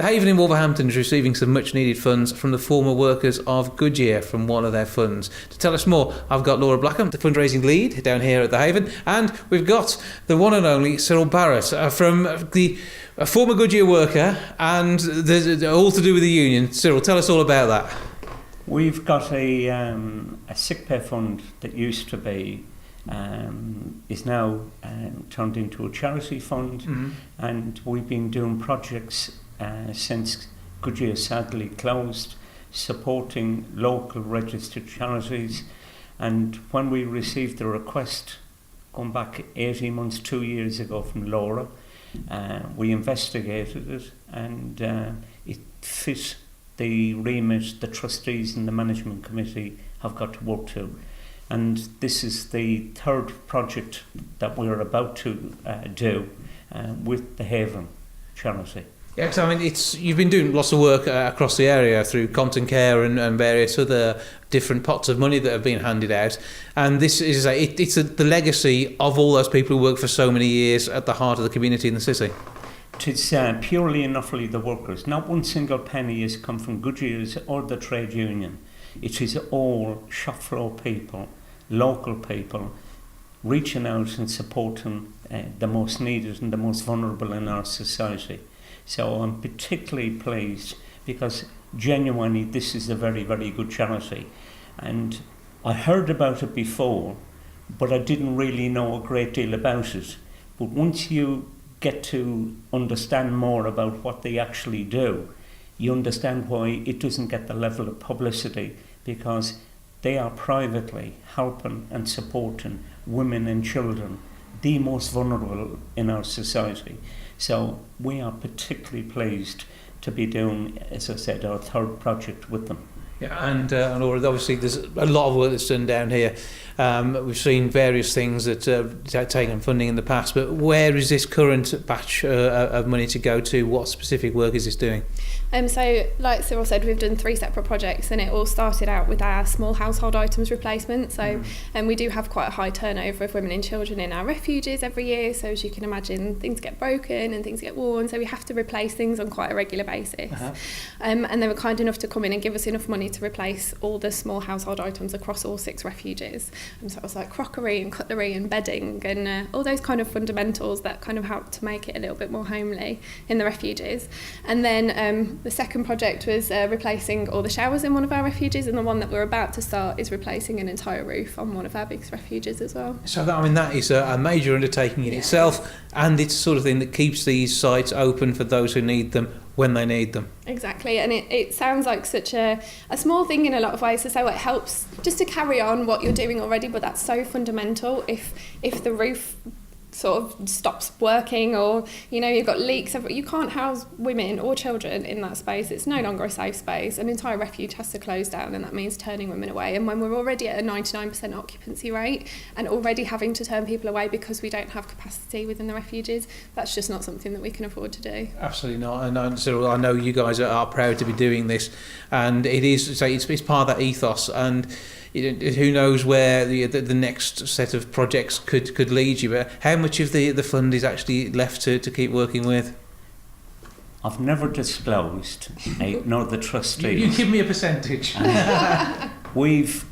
The Haven in Wolverhampton is receiving some much needed funds from the former workers of Goodyear from one of their funds. To tell us more, I've got Laura Blackham, the fundraising lead down here at the Haven, and we've got the one and only Cyril Barrett from the former Goodyear worker, and all to do with the union. Cyril, tell us all about that. We've got a sick pay fund that used to be is now turned into a charity fund, and we've been doing projects since Goodyear sadly closed, supporting local registered charities. And when we received the request, going back 18 months, 2 years ago from Laura, we investigated it, and it fit the remit the trustees and the management committee have got to work to. And this is the third project that we're about to do with the Haven charity. Yeah, because I mean, you've been doing lots of work across the area through Compton Care and various other different pots of money that have been handed out, and this is the legacy of all those people who worked for so many years at the heart of the community in the city. It's purely and utterly the workers. Not one single penny has come from Goodyear's or the trade union. It is all shop floor people, local people, reaching out and supporting the most needed and the most vulnerable in our society. So I'm particularly pleased because genuinely this is a very, very good charity. And I heard about it before, but I didn't really know a great deal about it. But once you get to understand more about what they actually do, you understand why it doesn't get the level of publicity, because they are privately helping and supporting women and children, the most vulnerable in our society. So we are particularly pleased to be doing, as I said, our third project with them. Yeah, and obviously there's a lot of work that's done down here. We've seen various things that have taken funding in the past, but where is this current batch of money to go to? What specific work is this doing? So, like Cyril said, we've done 3 separate projects, and it all started out with our small household items replacement. So, we do have quite a high turnover of women and children in our refuges every year. So, as you can imagine, things get broken and things get worn. So, we have to replace things on quite a regular basis. And they were kind enough to come in and give us enough money to replace all the small household items across all 6 refuges. So it was like crockery and cutlery and bedding and all those kind of fundamentals that kind of help to make it a little bit more homely in the refuges. And then the second project was replacing all the showers in one of our refuges, and the one that we're about to start is replacing an entire roof on one of our biggest refuges as well. So that is a major undertaking in itself, and it's the sort of thing that keeps these sites open for those who need them when they need them. Exactly, and it sounds like such a small thing in a lot of ways, so it helps just to carry on what you're doing already, but that's so fundamental. If the roof sort of stops working, or you've got leaks, you can't house women or children in that space. It's no longer a safe space. An entire refuge has to close down, and that means turning women away. And when we're already at a 99% occupancy rate and already having to turn people away because we don't have capacity within the refuges, that's just not something that we can afford to do. Absolutely not. And so I know you guys are proud to be doing this, and it's part of that ethos. And who knows where the next set of projects could lead you. But how much of the fund is actually left to keep working with? I've never disclosed, nor the trustees. You give me a percentage. We've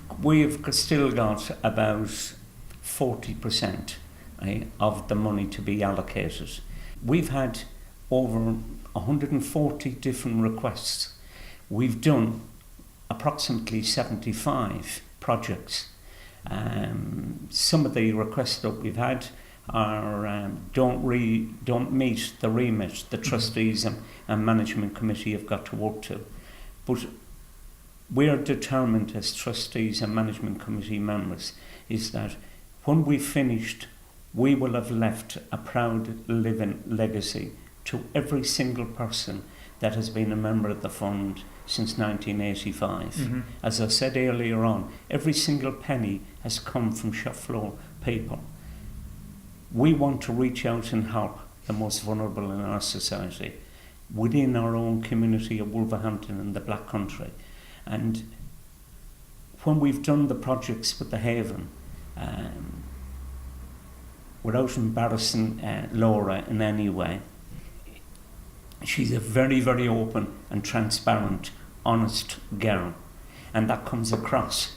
still got about 40% of the money to be allocated. We've had over 140 different requests. We've done approximately 75 projects. Some of the requests that we've had are don't meet the remit the trustees and management committee have got to work to. But we are determined as trustees and management committee members is that when we've finished, we will have left a proud living legacy to every single person that has been a member of the fund since 1985. As I said earlier on, every single penny has come from shop floor people. We want to reach out and help the most vulnerable in our society within our own community of Wolverhampton and the Black Country. And when we've done the projects with the Haven, without embarrassing Laura in any way, She's a very, very open and transparent, honest girl. And that comes across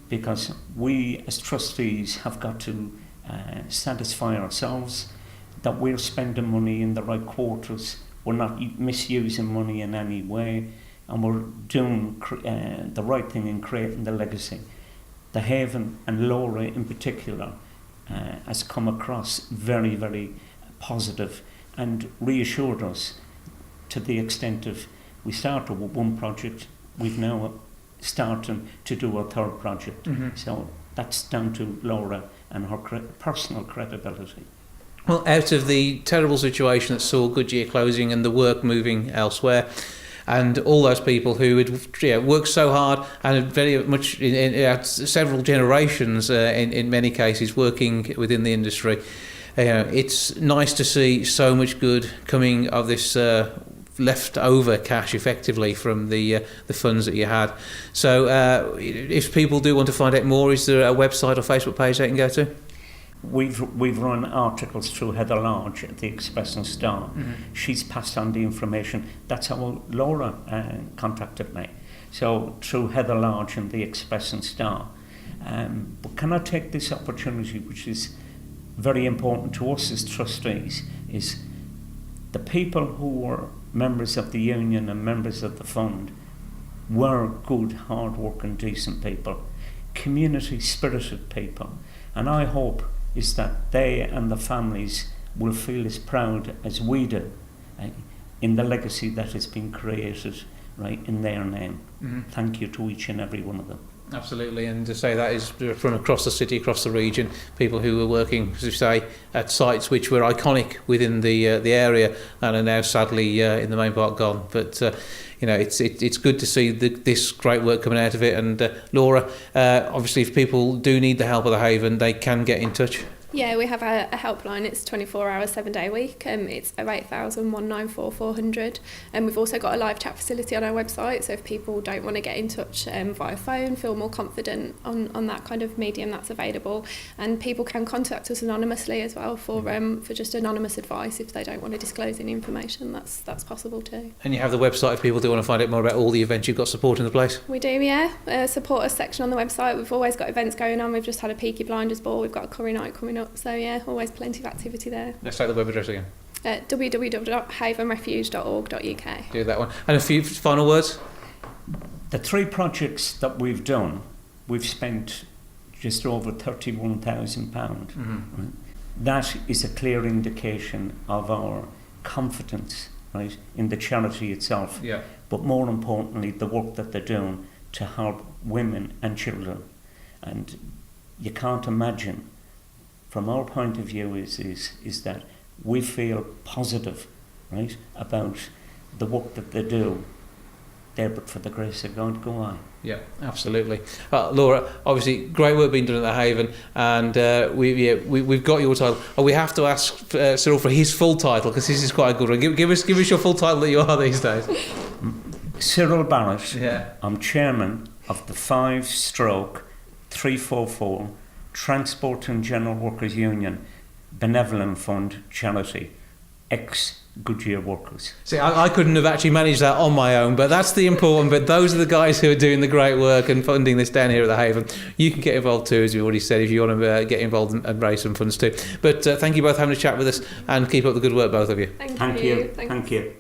because we as trustees have got to satisfy ourselves that we're spending money in the right quarters, we're not misusing money in any way, and we're doing the right thing in creating the legacy. The Haven and Laura in particular has come across very, very positive and reassured us to the extent of we started with one project, we've now started to do a third project. So that's down to Laura and her personal credibility. Well, out of the terrible situation that saw Goodyear closing and the work moving elsewhere, and all those people who had worked so hard and had very much in several generations, in many cases, working within the industry, it's nice to see so much good coming of this leftover cash, effectively, from the funds that you had. So, if people do want to find out more, is there a website or Facebook page they can go to? We've run articles through Heather Lodge at the Express and Star. She's passed on the information. That's how Laura contacted me. So through Heather Lodge and the Express and Star. But can I take this opportunity, which is very important to us as trustees, is the people who were members of the union and members of the fund were good, hard-working, decent people, community-spirited people. And I hope is that they and the families will feel as proud as we do in the legacy that has been created, right, in their name. Thank you to each and every one of them. Absolutely, and to say that is from across the city, across the region, people who were working, as you say, at sites which were iconic within the area and are now sadly in the main part gone. But it's good to see this great work coming out of it. And Laura, obviously, if people do need the help of the Haven, they can get in touch. Yeah, we have a helpline. It's 24 hours, 7-day a week. It's 08000 194 400. And we've also got a live chat facility on our website. So if people don't want to get in touch via phone, feel more confident on that kind of medium, that's available. And people can contact us anonymously as well for just anonymous advice if they don't want to disclose any information. That's possible too. And you have the website if people do want to find out more about all the events you've got supporting the place. We do, yeah. Support us section on the website. We've always got events going on. We've just had a Peaky Blinders ball. We've got a curry night coming up. So yeah, always plenty of activity there. Let's take the web address again. www.havenrefuge.org.uk. Do that one. And a few final words? The 3 projects that we've done, we've spent just over £31,000. Right? That is a clear indication of our confidence, right, in the charity itself. Yeah. But more importantly, the work that they're doing to help women and children. And you can't imagine, from our point of view, is that we feel positive, right, about the work that they do. There, but for the grace of God, go on. Yeah, absolutely. Laura, obviously, great work being done at the Haven, and we've got your title. We have to ask Cyril for his full title, because this is quite a good one. Give us your full title that you are these days. Cyril Barrett. Yeah. I'm chairman of the 5/344 Transport and General Workers Union Benevolent Fund Charity, ex-Goodyear workers. See, I couldn't have actually managed that on my own, but that's the important bit. Those are the guys who are doing the great work and funding this down here at the Haven. You can get involved too, as we already said, if you want to get involved and raise some funds too. But thank you both for having a chat with us, and keep up the good work, both of you. Thank you. Thank you.